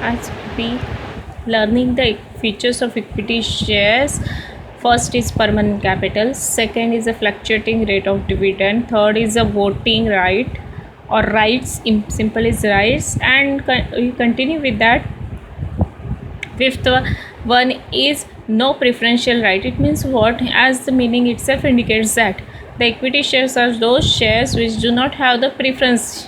as we learning the features of equity shares. First is permanent capital, second is a fluctuating rate of dividend, third is a voting right or rights, simple is rights, and we continue with that. Fifth one is no preferential right. It means what? As the meaning itself indicates that the equity shares are those shares which do not have the preference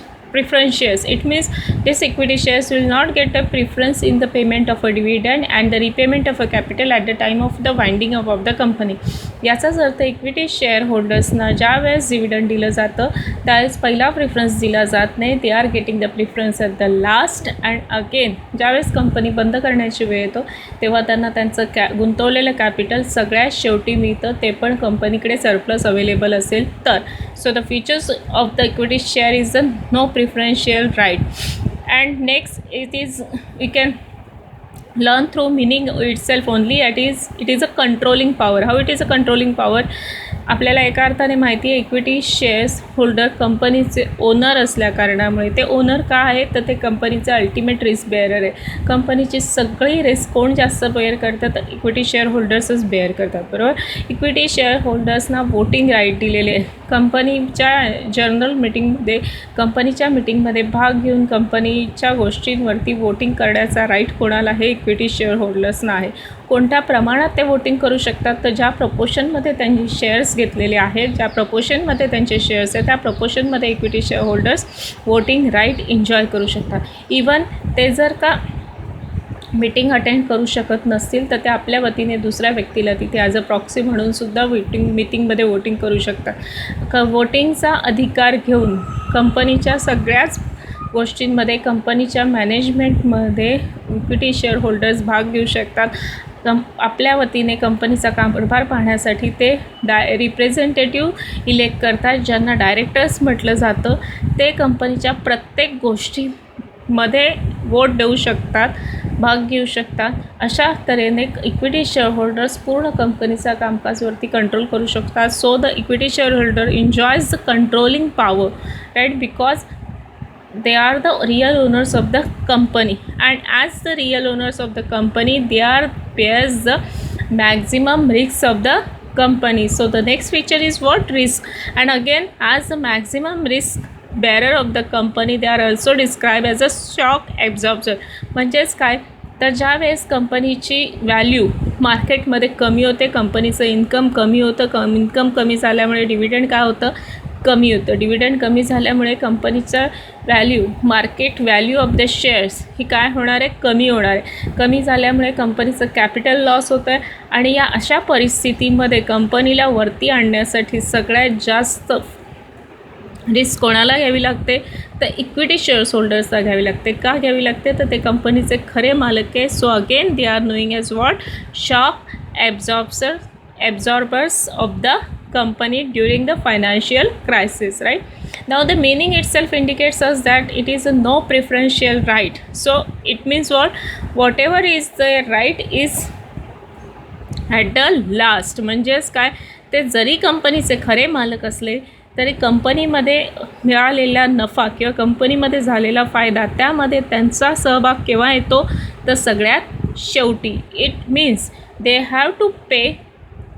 shares. It means this equity shares will not get a preference in the payment of a dividend and the repayment of a capital at the time of the winding up of the company. याचाच अर्थ equity share होल्डर्सना ज्या वेळेस dividend दिलं जातं त्यावेळेस पहिला preference दिला जात नाही. They are getting the preference at the last and again ज्यावेळेस कंपनी बंद करण्याची वेळ येतो तेव्हा त्यांना त्यांचं गुंतवलेलं कॅपिटल सगळ्यात शेवटी मिळतं, ते पण कंपनीकडे सरप्लस अवेलेबल असेल तर. So the features of the equity share is the no preferential right. And next it is, we can learn through meaning itself only. It is a controlling power. How it is a controlling power? आपल्याला एका अर्थाने माहिती आहे equity shares holder कंपनीचे owner असल्या कारणामुळे. ते owner का आहे तर ते कंपनीचे अल्टिमेट रिस्क बेअरर आहे. कंपनीची सगळी रिस्क कोण जास्त बेअर करतात? इक्विटी शेअर होल्डर्सच बेअर करतात, बरोबर. इक्विटी शेअर होल्डर्सना वोटिंग राईट दिलेले आहे. कंपनीच्या जनरल मिटिंगमध्ये कंपनीच्या मिटिंगमध्ये भाग घेऊन कंपनीच्या गोष्टींवरती वोटिंग करण्याचा राईट कोणाला आहे? इक्विटी शेअर होल्डर्सना आहे. कोणत्या प्रमाणात ते वोटिंग करू शकतात तर ज्या प्रपोर्शनमध्ये त्यांचे शेअर्स घेतलेले आहेत, ज्या प्रपोर्शनमध्ये त्यांचे शेअर्स आहेत त्या प्रपोर्शनमध्ये equity share holders voting right enjoy करू शकतात. इवन ते जर का मीटिंग अटेंड करू शकत नसतील तर ते आपल्या वतीने दुसऱ्या व्यक्तीला तिथे ॲज अ प्रॉक्सी म्हणून सुद्धा मीटिंगमध्ये वोटिंग करू शकतात. वोटिंगचा अधिकार घेऊन कंपनीच्या सगळ्याच गोष्टींमध्ये कंपनीच्या मॅनेजमेंटमध्ये इक्विटी शेअर होल्डर्स भाग घेऊ शकतात. आपल्या वतीने कंपनीचा कारभार पाहण्यासाठी ते रिप्रेझेंटेटिव्ह इलेक्ट करतात, ज्यांना डायरेक्टर्स म्हटलं जातं. ते कंपनीच्या प्रत्येक गोष्टीमध्ये वोट देऊ शकतात, भाग घेऊ शकतात. अशा तऱ्हेने इक्विटी शेअर होल्डर्स पूर्ण कंपनीचा कामकाजवरती कंट्रोल करू शकतात. So the equity shareholder enjoys the controlling power, right, because they are the real owners of the company, and as the real owners of the company they are bears the maximum risks of the company. So the next feature is what? Risk. And again, as the maximum risk bearer of the company they are also described as a shock absorber. म्हणजेच काय तर ज्या वेळेस कंपनीची value मार्केटमध्ये कमी होते, कंपनीचं इन्कम कमी होतं, इन्कम कमी झाल्यामुळे डिव्हिडंड काय होतं? कमी होतं. डिव्हिडंड कमी झाल्यामुळे कंपनीचं value, market value of the shares ही काय होणार आहे? कमी होणार आहे. कमी झाल्यामुळे कंपनीचं कॅपिटल लॉस होतं आहे. आणि या अशा परिस्थितीमध्ये कंपनीला वरती आणण्यासाठी सगळ्यात जास्त रिस्क कोणाला घ्यावी लागते? तर इक्विटी शेअर्स होल्डर्सला घ्यावी लागते. का घ्यावी लागते? तर ते कंपनीचे खरे मालक आहे. So again they R knowing as what? Shock absorbers of the company during the financial crisis, right? Now the meaning itself indicates us that it is a no preferential right. So it means what? Whatever is the right is at the last. म्हणजेच काय ते जरी कंपनीचे खरे मालक असले तरी कंपनीमध्ये मिळालेला नफा किंवा कंपनीमध्ये झालेला फायदा त्यामध्ये त्यांचा सहभाग केव्हा येतो? तर सगळ्यात शेवटी. It means they have to pay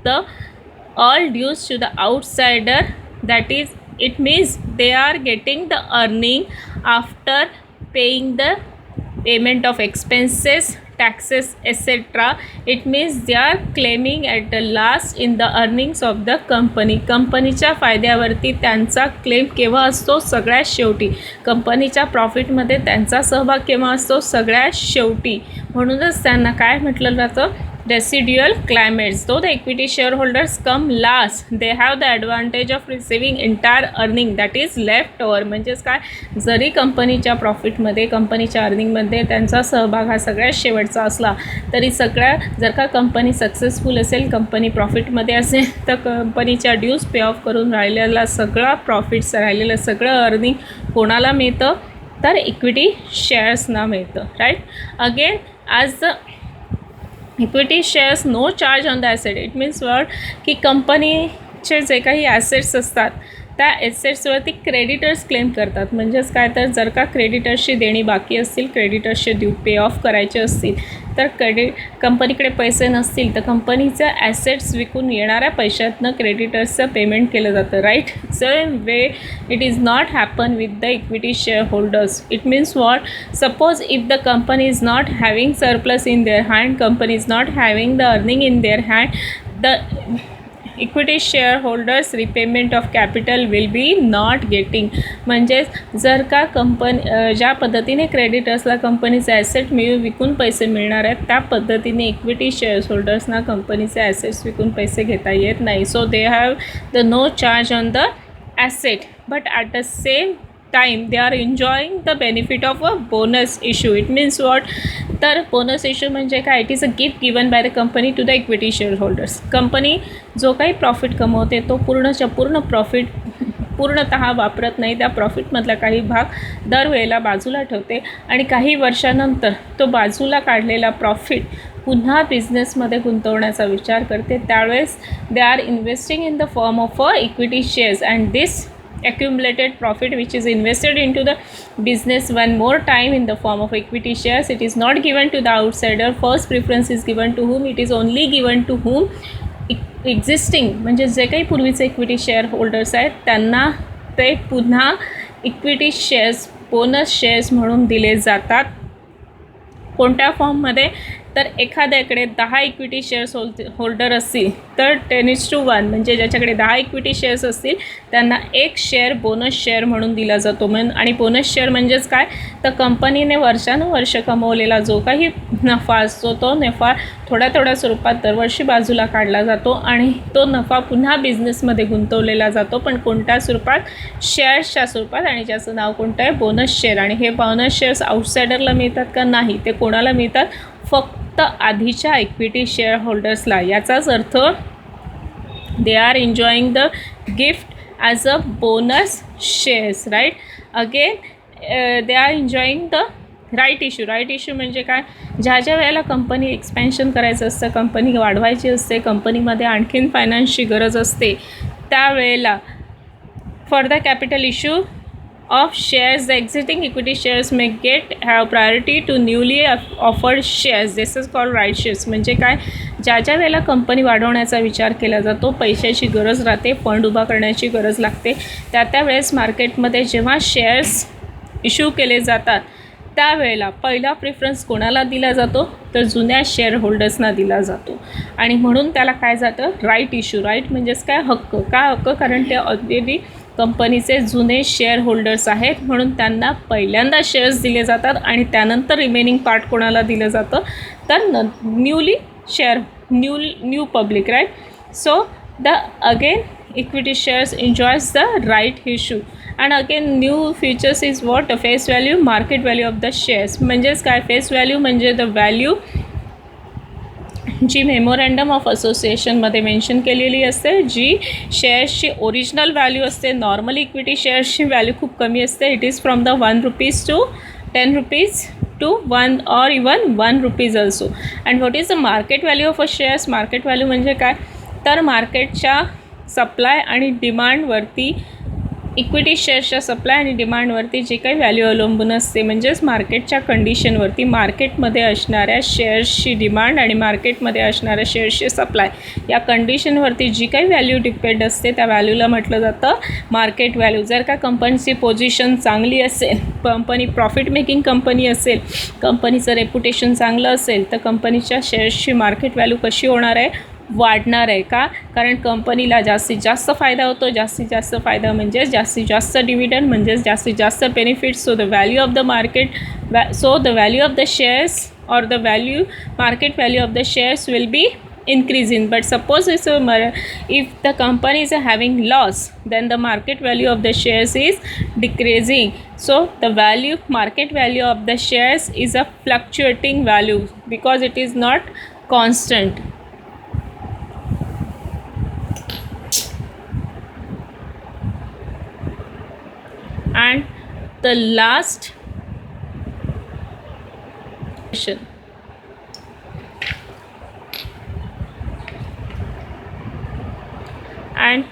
the all dues to the outsider. That is, it means they are getting the earning after paying the payment of expenses, taxes, etc. It means they are claiming at the last in the earnings of the company. कंपनीच्या फायद्यावरती त्यांचा claim केव्हा असतो? सगळ्यात शेवटी. कंपनीच्या प्रॉफिटमध्ये त्यांचा सहभाग केव्हा असतो? सगळ्यात शेवटी. म्हणूनच त्यांना काय म्हटलं जातं? residual claimants. Though the equity shareholders come last, they have the advantage of receiving entire earning that is left over. म्हणजेच काय? जरी कंपनीच्या प्रॉफिटमध्ये, कंपनीच्या अर्निंगमध्ये त्यांचा सहभाग हा सगळ्यात शेवटचा असला तरी जर का कंपनी सक्सेसफुल असेल, कंपनी प्रॉफिटमध्ये असेल तर कंपनीच्या ड्यूज पे ऑफ करून राहिलेला सगळा प्रॉफिट्स, राहिलेलं सगळं अर्निंग कोणाला मिळतं? तर इक्विटी शेअर्सना मिळतं, right. Again as the equity shares no charge on the asset. It means what? की कंपनीचे जे काही ॲसेट्स असतात त्या ॲसेट्सवरती क्रेडिटर्स क्लेम करतात. म्हणजेच काय, तर जर का क्रेडिटर्सची देणी बाकी असतील, क्रेडिटर्सचे पे ऑफ करायचे असतील, तर कंपनीकडे पैसे नसतील तर कंपनीच्या ॲसेट्स विकून येणाऱ्या पैशातनं क्रेडिटर्सचं पेमेंट केलं जातं, right. Same way it is not happen with the equity share holders. It means what, suppose if the company is not having surplus in their hand, company is not having the earning in their hand, the equity share holders repayment of capital will be not getting. म्हणजेच जर का ज्या पद्धतीने क्रेडिटर्सला कंपनीचे asset विकून पैसे मिळणार आहेत, त्या पद्धतीने इक्विटी शेअर होल्डर्सना कंपनीचे ॲसेट्स विकून पैसे घेता येत नाही. So they have the no charge on the asset, but at the same time they are enjoying the benefit of a bonus issue. It means what, तर बोनस इश्यू म्हणजे काय, it is a gift given by the company to the equity share holders. Company जो काही profit कमवते तो पूर्ण profit पूर्णतः वापरत नाही, त्या प्रॉफिटमधला काही भाग दरवेळेला बाजूला ठेवते आणि काही वर्षानंतर तो बाजूला काढलेला प्रॉफिट पुन्हा बिझनेसमध्ये गुंतवण्याचा विचार करते. त्यावेळेस they are investing in the form of a equity shares and this accumulated profit which is invested into the business one more time in the form of equity shares, it is not given to the outsider. First preference is given to whom, it is only given to whom existing म्हणजे जे काही पूर्वीचे equity share holders आहेत त्यांना ते पुन्हा equity shares bonus shares म्हणून दिले जातात. कोणत्या फॉर्ममध्ये, तर एखाद्याकडे 10 इक्विटी शेअर्स होल्डर असतील तर 10:1 म्हणजे ज्याच्याकडे 10 इक्विटी शेअर्स असतील त्यांना एक शेअर बोनस शेअर म्हणून दिला जातो. आणि बोनस शेअर म्हणजेच काय, तर कंपनीने वर्षानुवर्ष कमवलेला जो काही नफा असतो तो नफा थोड्या स्वरूपात दरवर्षी बाजूला काढला जातो आणि तो नफा पुन्हा बिझनेसमध्ये गुंतवलेला जातो, पण कोणत्या स्वरूपात, शेअर्सच्या स्वरूपात. आणि ज्याचं नाव कोणतं आहे, बोनस शेअर. आणि हे बोनस शेअर्स आउटसायडरला मिळतात का, नाही, ते कोणाला मिळतात, फक्त आधीच्या इक्विटी शेअर होल्डर्सला. याचाच अर्थ they are enjoying the gift as a bonus shares, right. Again they are enjoying the right issue. Right issue म्हणजे काय, ज्या वेळेला कंपनी एक्सपेन्शन करायचं असतं, कंपनी वाढवायची असते, कंपनीमध्ये आणखीन फायनान्सची गरज असते, त्यावेळेला for the capital issue of shares, the existing equity shares may have priority to newly offered shares. This is called right shares. म्हणजे काय, ज्या वेळेला कंपनी वाढवण्याचा विचार केला जातो, पैशाची गरज राहते, फंड उभा करण्याची गरज लागते, त्यावेळेस मार्केटमध्ये जेव्हा शेअर्स इश्यू केले जातात त्यावेळेला पहिला प्रेफरन्स कोणाला दिला जातो, तर जुन्या शेअर होल्डर्सना दिला जातो. आणि म्हणून त्याला काय जातं, राईट इश्यू. राईट म्हणजेच काय, हक्क. का हक्क, कारण ते ऑलरेडी कंपनीचे जुने शेअर होल्डर्स आहेत म्हणून त्यांना पहिल्यांदा शेअर्स दिले जातात आणि त्यानंतर रिमेनिंग पार्ट कोणाला दिलं जातं, तर new public, right. So the again equity shares enjoys the right issue. And again new features is what, face value, market value of the shares. म्हणजेच काय, फेस व्हॅल्यू म्हणजे द व्हॅल्यू जी memorandum of असोसिएशनमध्ये mention केलेली असते, जी शेअर्सची original value असते. नॉर्मली इक्विटी शेअर्सची व्हॅल्यू खूप कमी असते. It is from the ₹1 to ₹10 to 1 or even ₹1 also. And what is the market value of a shares? Market value म्हणजे काय, तर मार्केटच्या सप्लाय आणि डिमांडवरती, इक्विटी शेअर्सच्या सप्लाय आणि डिमांडवरती जे काही व्हॅल्यू अवलंबून असते, म्हणजेच मार्केटच्या कंडिशनवरती, मार्केटमध्ये असणाऱ्या शेअर्सची डिमांड आणि मार्केटमध्ये असणाऱ्या शेअर्सची सप्लाय या कंडिशनवरती जी काही व्हॅल्यू डिपेंड असते त्या व्हॅल्यूला म्हटलं जातं मार्केट व्हॅल्यू. जर का कंपनीची पोझिशन चांगली असेल, कंपनी प्रॉफिट मेकिंग कंपनी असेल, कंपनीचं रेप्युटेशन चांगलं असेल, तर कंपनीच्या शेअर्सची मार्केट व्हॅल्यू कशी होणार आहे, वाढणार आहे. का, कारण कंपनीला जास्तीत जास्त फायदा होतो. जास्तीत जास्त फायदा म्हणजे जास्तीत जास्त डिव्हिडंड, म्हणजेच जास्तीत जास्त benefits. So the value of the market, so the value of the shares or the market value of the shares will be increasing. But suppose if the company is having loss, then the market value of the shares is decreasing. So the market value of the shares is a fluctuating value because it is not constant. And the last question, and